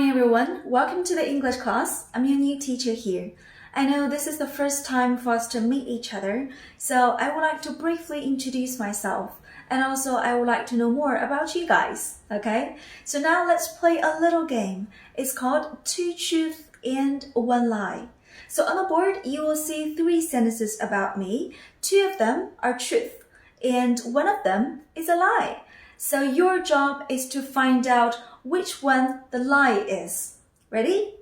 Morning everyone, welcome to the English class. I'm your new teacher here. I know this is the first time for us to meet each other, so I would like to briefly introduce myself and also I would like to know more about you guys, okay? So now let's play a little game. It's called Two Truths and One Lie. So on the board, you will see 3 sentences about me. 2 of them are truth and 1 of them is a lie. So your job is to find out which one the lie is. Ready?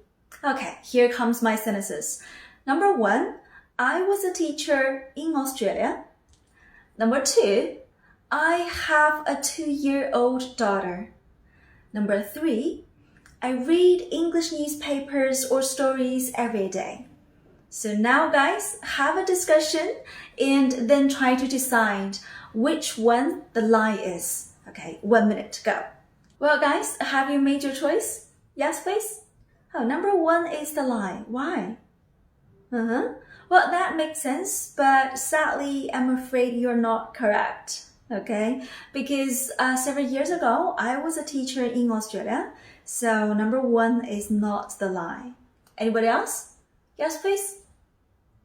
Okay, here comes my sentences. Number 1, I was a teacher in Australia. Number 2, I have a 2-year-old daughter. Number 3, I read English newspapers or stories every day. So now guys, have a discussion and then try to decide which one the lie is. Okay, 1 minute to go. Well guys, have you made your choice? Yes, please? Oh, number 1 is the lie. Why? Well, that makes sense, but sadly, I'm afraid you're not correct. Okay, because several years ago, I was a teacher in Australia. So number 1 is not the lie. Anybody else? Yes, please?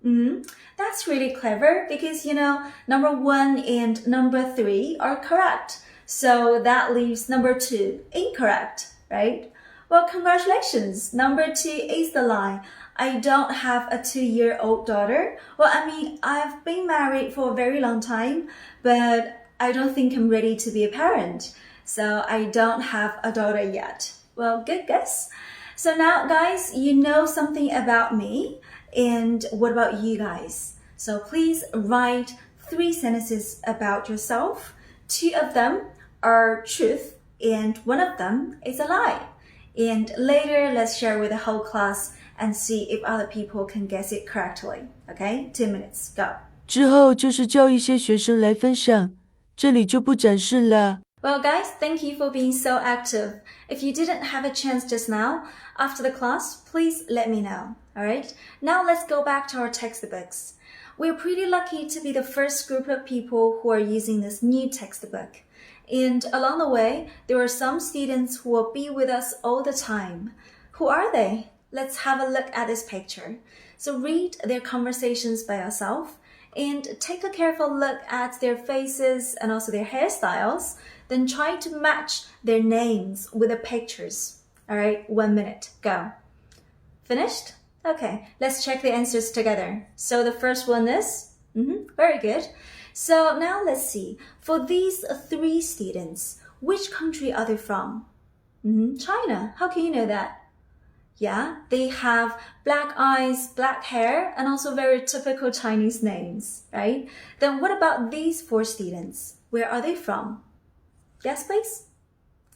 That's really clever because, you know, number 1 and number 3 are correct. So that leaves number 2 incorrect, right? Well, congratulations. Number 2 is the lie. I don't have a 2-year-old daughter. Well, I mean, I've been married for a very long time, but I don't think I'm ready to be a parent. So I don't have a daughter yet. Well, good guess. So now, guys, you know something about me. And what about you guys? So please write 3 sentences about yourself. 2 of them are truth and 1 of them is a lie. And later, let's share with the whole class and see if other people can guess it correctly. Okay, 2 minutes, go. 之后就是叫一些学生来分享，这里就不展示了。Well guys, thank you for being so active. If you didn't have a chance just now, after the class, please let me know. Alright, now let's go back to our textbooks. We're pretty lucky to be the first group of people who are using this new textbook. And along the way, there are some students who will be with us all the time. Who are they? Let's have a look at this picture. So read their conversations by yourself and take a careful look at their faces and also their hairstyles. Then try to match their names with the pictures. Alright, 1 minute, go. Finished? Okay, let's check the answers together. So the first one is, very good. So now let's see, for these 3 students, which country are they from? China. How can you know that? Yeah, they have black eyes, black hair, and also very typical Chinese names, right? Then what about these 4 students? Where are they from? Yes, please?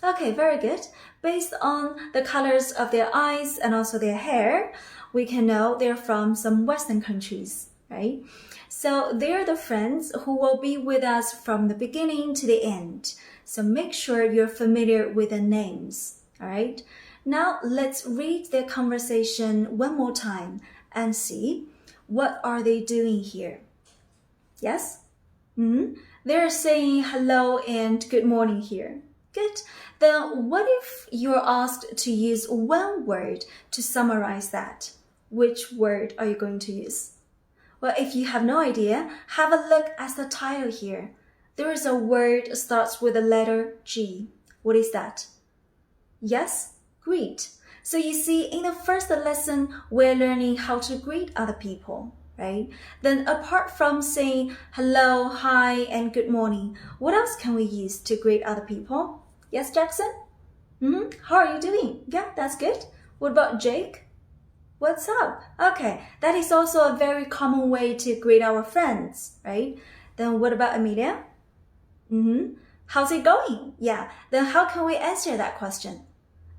Okay, very good. Based on the colors of their eyes and also their hair, we can know they're from some Western countries, right? So they're the friends who will be with us from the beginning to the end. So make sure you're familiar with the names, all right? Now let's read their conversation 1 more time and see what are they doing here. Yes? They're saying hello and good morning here. Good. Then what if you're asked to use 1 word to summarize that? Which word are you going to use? Well, if you have no idea, have a look at the title here. There is a word that starts with the letter G. What is that? Yes, greet. So you see, in the first lesson, we're learning how to greet other people, right? Then apart from saying hello, hi, and good morning, what else can we use to greet other people? Yes, Jackson? How are you doing? Yeah, that's good. What about Jake? What's up? Okay, that is also a very common way to greet our friends, right? Then what about Amelia? How's it going? Yeah, then how can we answer that question?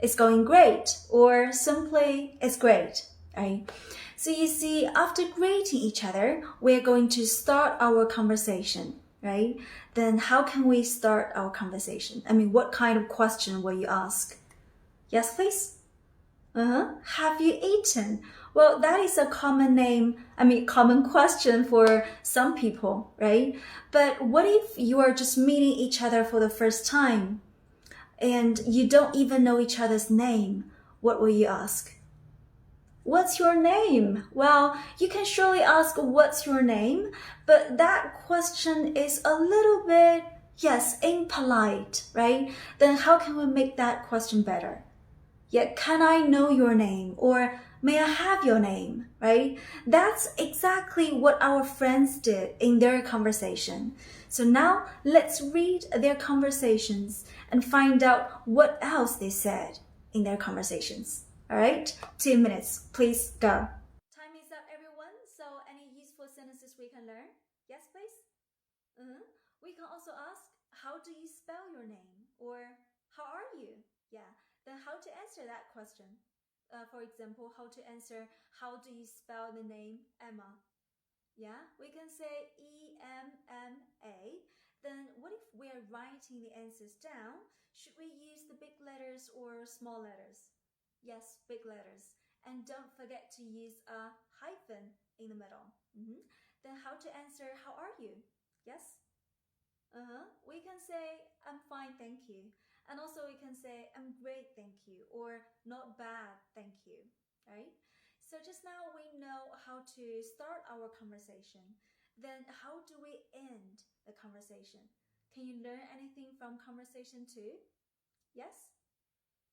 It's going great, or simply, it's great, right? So you see, after greeting each other, we're going to start our conversation, right? Then how can we start our conversation? I mean, what kind of question will you ask? Yes, please? Have you eaten? Well, that is a common question for some people, right? But what if you are just meeting each other for the first time and you don't even know each other's name? what will you ask? What's your name? Well, you can surely ask what's your name, but that question is a little bit, yes, impolite, right? Then how can we make that question better? Yeah, can I know your name? Or may I have your name, right? That's exactly what our friends did in their conversation. So now let's read their conversations and find out what else they said in their conversations. All right, 2 minutes, please go. Time is up, everyone. So any useful sentences we can learn? Yes, please? We can also ask, how do you spell your name? Or how are you? Yeah, then how to answer that question. For example, how to answer, how do you spell the name Emma? Yeah, we can say E-M-M-A. Then what if we're writing the answers down? Should we use the big letters or small letters? Yes, big letters. And don't forget to use a hyphen in the middle. Then how to answer, how are you? Yes? We can say, I'm fine, thank you. And also we can say, I'm great, thank you. Or not bad, thank you. Right? So just now we know how to start our conversation. Then how do we end the conversation? Can you learn anything from conversation 2? Yes?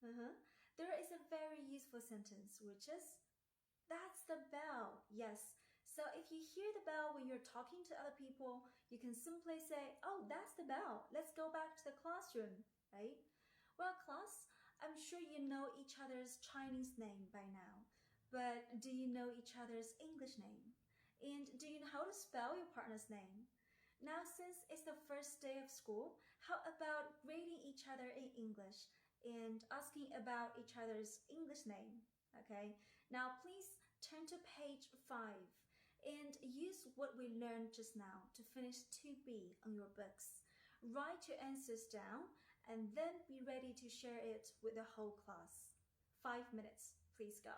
There is a very useful sentence, which is, that's the bell. Yes. So if you hear the bell when you're talking to other people, you can simply say, oh, that's the bell. Let's go back to the classroom, right? Well, class, I'm sure you know each other's Chinese name by now, but do you know each other's English name? And do you know how to spell your partner's name? Now, since it's the first day of school, how about grading each other in English and asking about each other's English name? Okay, now please turn to page 5 and use what we learned just now to finish 2B on your books. Write your answers down and then be ready to share it with the whole class. 5 minutes, please go.